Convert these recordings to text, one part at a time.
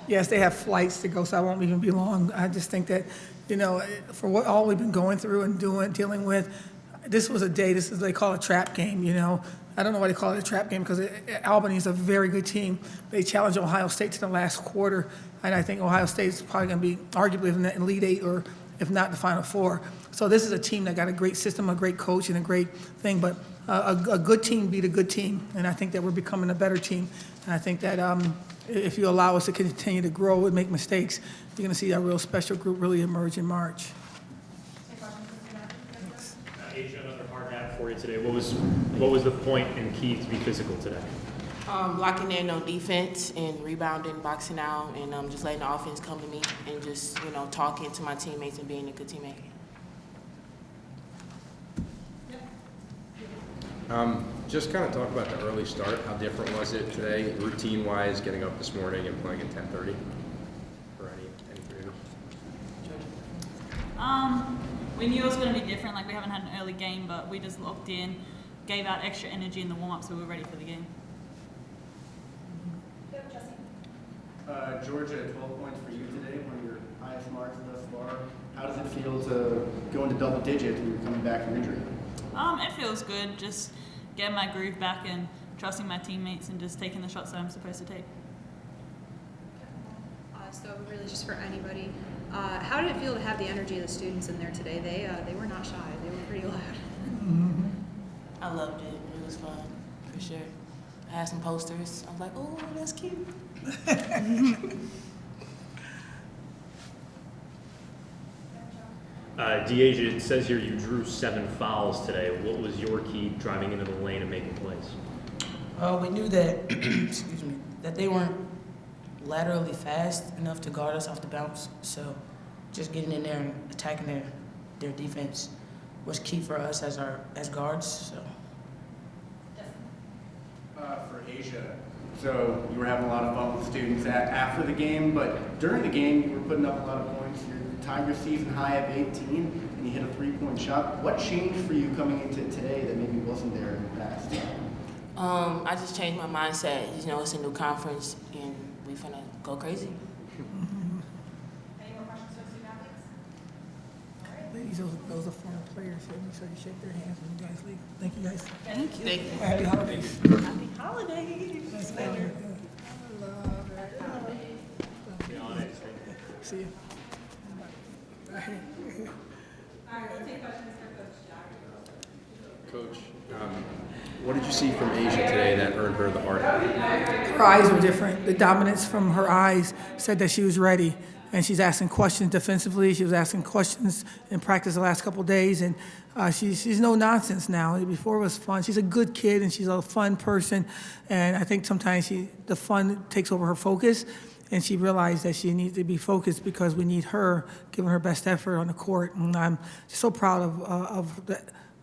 Yes, they have flights to go, so I won't even be long. I just think that, for what all we've been going through and dealing with, this was a day, this is, they call it a trap game, I don't know why they call it a trap game because Albany is a very good team. They challenged Ohio State to the last quarter, and I think Ohio State is probably going to be arguably in the Elite Eight or if not the Final Four. So this is a team that got a great system, a great coach, and a great thing, but a good team beat a good team, and I think that we're becoming a better team. And I think that if you allow us to continue to grow and make mistakes, you're going to see that real special group really emerge in March. Asia, another hard nap for you today. What was the point and key to be physical today? Locking in on defense and rebounding, boxing out, and just letting the offense come to me and just, talking to my teammates and being a good teammate. Just kind of talk about the early start. How different was it today, routine-wise, getting up this morning and playing at 10:30? For any creators? We knew it was going to be different. Like, we haven't had an early game, but we just locked in, gave out extra energy in the warm-up, so we were ready for the game. Georgia, 12 points for you today, one of your highest marks thus far. How does it feel to go into double digits when you're coming back from injury? It feels good, just getting my groove back and trusting my teammates and just taking the shots that I'm supposed to take. So really just for anybody, how did it feel to have the energy of the students in there today? They were not shy. They were pretty loud. I loved it. It was fun, for sure. I had some posters. I was like, oh, that's cute. Deja, it says here you drew 7 fouls today. What was your key driving into the lane and making plays? We knew that, excuse me, that they weren't laterally fast enough to guard us off the bounce. So just getting in there and attacking their defense was key for us as guards. So. For Asia, so you were having a lot of fun with students after the game, but during the game you were putting up a lot of points. You tied your season high of 18, and you hit a 3-point shot. What changed for you coming into today that maybe wasn't there in the past? I just changed my mindset. It's a new conference, and we finna go crazy. Any more questions for the student athletes? All right. Ladies, those are former players, so make sure you shake their hands when you guys leave. Thank you, guys. Thank you. Happy holidays. Happy holidays! See you. Coach, what did you see from Asia today that earned her the heart? Her eyes were different. The dominance from her eyes said that she was ready. And she's asking questions defensively. She was asking questions in practice the last couple of days. And she's no nonsense now. Before it was fun. She's a good kid and she's a fun person. And I think sometimes the fun takes over her focus. And she realized that she needs to be focused because we need her giving her best effort on the court. And I'm just so proud of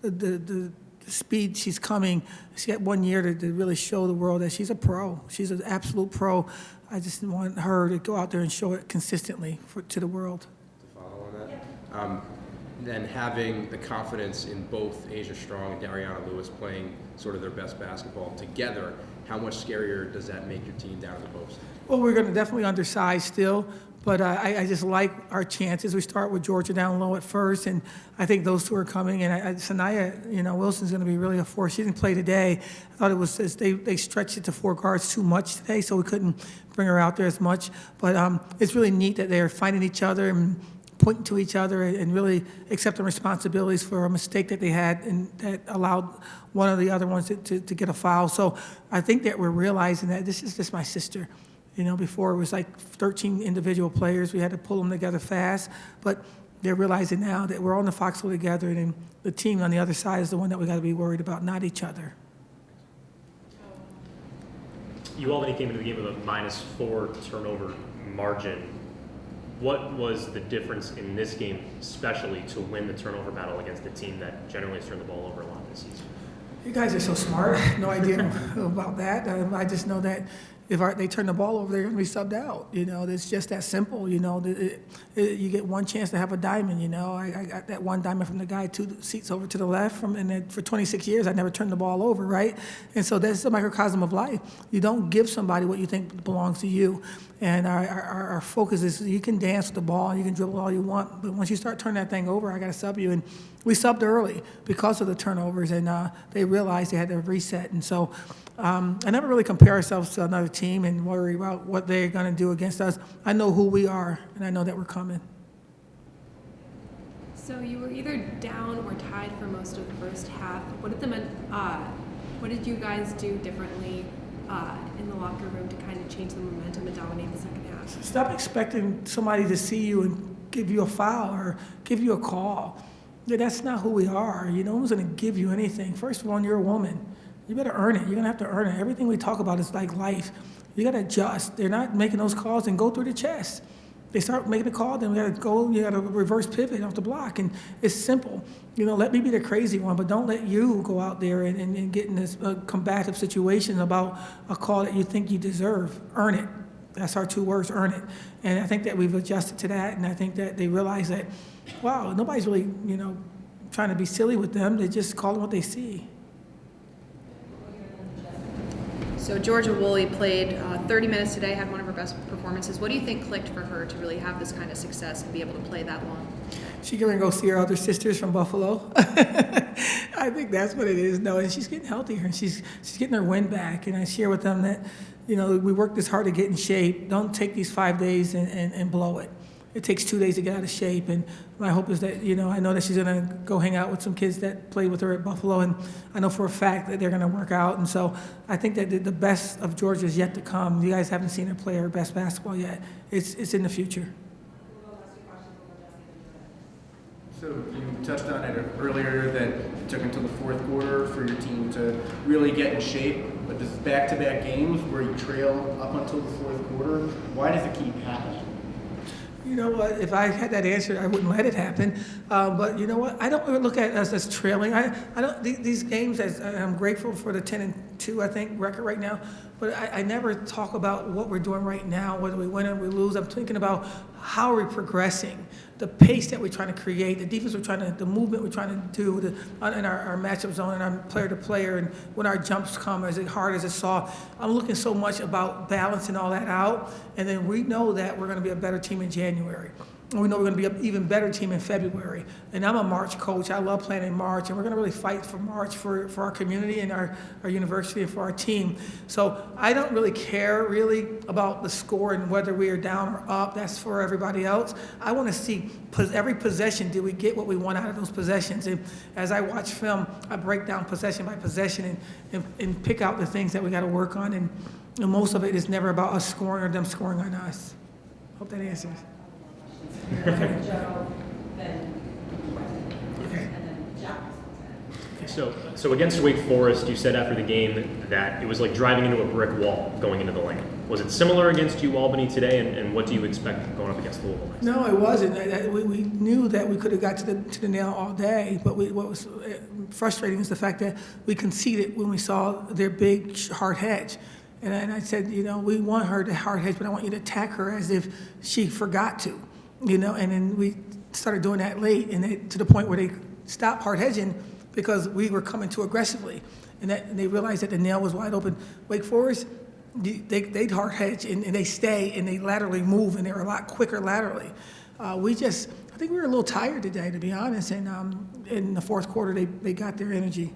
the speed she's coming. She had 1 year to really show the world that she's a pro. She's an absolute pro. I just want her to go out there and show it consistently to the world. To follow on that, then having the confidence in both Asia Strong and Dariana Lewis playing sort of their best basketball together, how much scarier does that make your team down at the post? Well, we're going to definitely undersize still, but I just like our chances. We start with Georgia down low at first, and I think those two are coming. And Sanaya, Wilson's going to be really a force. She didn't play today. I thought it was they stretched it to 4 guards too much today, so we couldn't bring her out there as much. But it's really neat that they're finding each other and pointing to each other and really accepting responsibilities for a mistake that they had and that allowed one of the other ones to get a foul. So I think that we're realizing that this is just my sister. Before it was like 13 individual players. We had to pull them together fast. But they're realizing now that we're on the foxhole together, and the team on the other side is the one that we got to be worried about, not each other. UAlbany came into the game with a -4 turnover margin. What was the difference in this game, especially to win the turnover battle against a team that generally has turned the ball over a lot this season? You guys are so smart. I have no idea about that. I just know that, if they turn the ball over, they're going to be subbed out. It's just that simple. You get one chance to have a diamond. I got that one diamond from the guy 2 seats over to the left, and then for 26 years, I never turned the ball over, right? And so that's the microcosm of life. You don't give somebody what you think belongs to you. And our focus is you can dance with the ball and you can dribble all you want, but once you start turning that thing over, I got to sub you. And we subbed early because of the turnovers, and they realized they had to reset. And so I never really compare ourselves to another team and worry about what they're going to do against us. I know who we are, and I know that we're coming. So you were either down or tied for most of the first half. What did you guys do differently in the locker room to kind of change the momentum and dominate the second half? Stop expecting somebody to see you and give you a foul or give you a call. Yeah, that's not who we are. No one's going to give you anything. First of all, you're a woman. You better earn it. You're going to have to earn it. Everything we talk about is like life. You got to adjust. They're not making those calls and go through the chest. They start making a call, then we got to go, you got to reverse pivot off the block. And it's simple. Let me be the crazy one, but don't let you go out there and get in this combative situation about a call that you think you deserve. Earn it. That's our 2 words, earn it. And I think that we've adjusted to that, and I think that they realize that, wow, nobody's really, trying to be silly with them. They just call them what they see. So Georgia Woolley played 30 minutes today, had one of her best performances. What do you think clicked for her to really have this kind of success and be able to play that long? She's going to go see her other sisters from Buffalo. I think that's what it is. No, and she's getting healthier, and she's getting her wind back. And I share with them that, we worked this hard to get in shape. Don't take these 5 days and blow it. It takes 2 days to get out of shape. And my hope is that, I know that she's going to go hang out with some kids that played with her at Buffalo, and I know for a fact that they're going to work out. And so I think that the best of Georgia is yet to come. You guys haven't seen her play her best basketball yet. It's in the future. So you touched on it earlier that it took until the fourth quarter for your team to really get in shape, but this is back-to-back games where you trail up until the fourth quarter. Why does it keep happening? You know what? If I had that answer, I wouldn't let it happen. But you know what? I don't really look at us as trailing. I don't these games. I'm grateful for the 10-2, I think, record right now. But I never talk about what we're doing right now, whether we win or we lose. I'm thinking about how we're progressing, the pace that we're trying to create, the defense the movement we're trying to do, in our matchup zone and our player to player, and when our jumps come, as hard as it's soft. I'm looking so much about balancing all that out, and then we know that we're going to be a better team in January. And we know we're going to be an even better team in February. And I'm a March coach. I love playing in March. And we're going to really fight for March for our community and our university and for our team. So I don't really care really about the score and whether we are down or up. That's for everybody else. I want to see every possession, did we get what we want out of those possessions? And as I watch film, I break down possession by possession and pick out the things that we got to work on. And most of it is never about us scoring or them scoring on us. Hope that answers. So against Wake Forest, you said after the game that it was like driving into a brick wall going into the lane. Was it similar against UAlbany today, and what do you expect going up against Louisville next? No, it wasn't. We knew that we could have got to the nail all day, but what was frustrating is the fact that we conceded when we saw their big hard hedge. And I said, we want her to hard hedge, but I want you to attack her as if she forgot to. And then we started doing that late, and to the point where they stopped hard hedging because we were coming too aggressively, and they realized that the nail was wide open. Wake Forest, they'd hard hedge, and they stay, and they laterally move, and they're a lot quicker laterally. I think we were a little tired today, to be honest, and in the fourth quarter, they got their energy.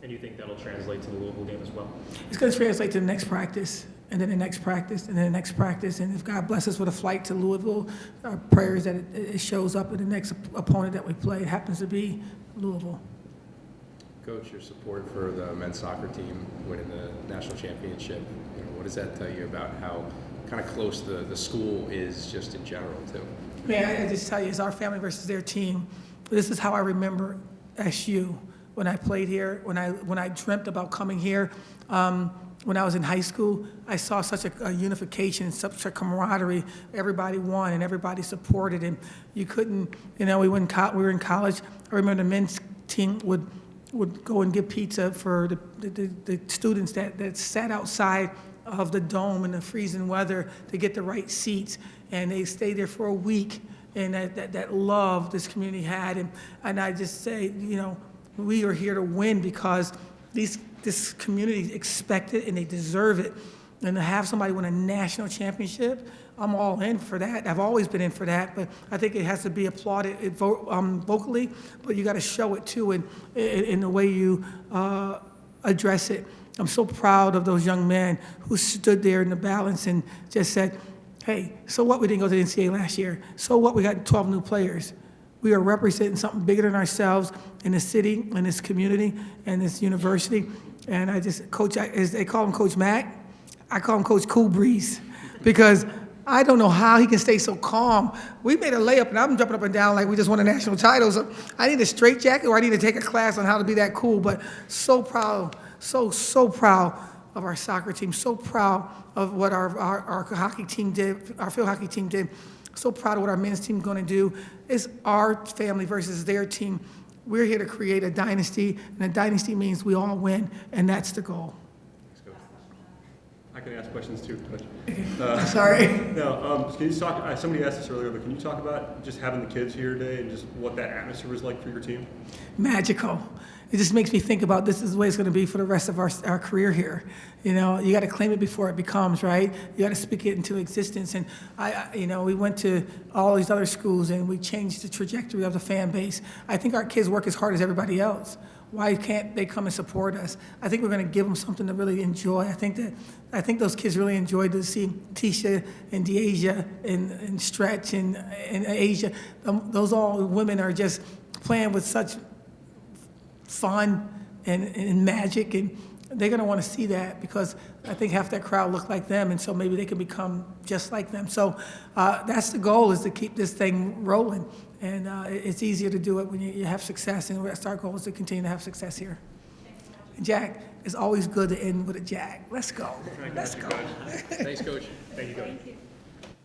And you think that'll translate to the Louisville game as well? It's going to translate to the next practice, and then the next practice, and then the next practice. And if God bless us with a flight to Louisville, our prayers that it shows up in the next opponent that we play. It happens to be Louisville. Coach, your support for the men's soccer team winning the national championship, what does that tell you about how kind of close the school is just in general, too? Man, I just tell you, it's our family versus their team. This is how I remember SU. When I played here, when I dreamt about coming here, when I was in high school, I saw such a unification, such a camaraderie. Everybody won and everybody supported, and you couldn't. We were in college. I remember the men's team would go and give pizza for the students that sat outside of the dome in the freezing weather to get the right seats, and they stayed there for a week, and that love this community had. And I just say, you know, we are here to win because this community expects it and they deserve it. And to have somebody win a national championship, I'm all in for that. I've always been in for that, but I think it has to be applauded vocally, but you got to show it too in the way you address it. I'm so proud of those young men who stood there in the balance and just said, hey, so what, we didn't go to the NCAA last year? So what, we got 12 new players? We are representing something bigger than ourselves in this city, in this community, and this university. And I just, Coach, as they call him Coach Mac, I call him Coach Cool Breeze, because I don't know how he can stay so calm. We made a layup, and I'm jumping up and down like we just won a national title. So I need a straight jacket, or I need to take a class on how to be that cool. But so proud, so proud of our soccer team. So proud of what our hockey team did, our field hockey team did. So proud of what our men's team is going to do. It's our family versus their team. We're here to create a dynasty, and a dynasty means we all win, and that's the goal. I can ask questions too, Coach. Sorry. No, can you talk, somebody asked this earlier, but can you talk about just having the kids here today and just what that atmosphere was like for your team? Magical. It just makes me think about this is the way it's going to be for the rest of our career here. You know, you got to claim it before it becomes, right? You got to speak it into existence. And you know, we went to all these other schools and we changed the trajectory of the fan base. I think our kids work as hard as everybody else. Why can't they come and support us? I think we're going to give them something to really enjoy. I think those kids really enjoyed to see Tisha and Deasia and Stretch and Asia. Those all women are just playing with such fun and magic, and they're going to want to see that because I think half that crowd look like them, and so maybe they can become just like them. So that's the goal, is to keep this thing rolling. And it's easier to do it when you have success, and that's our goal, is to continue to have success here. And Jack, it's always good to end with a Jack. Let's go. Let's go. Thanks, Coach. Thank you, Coach.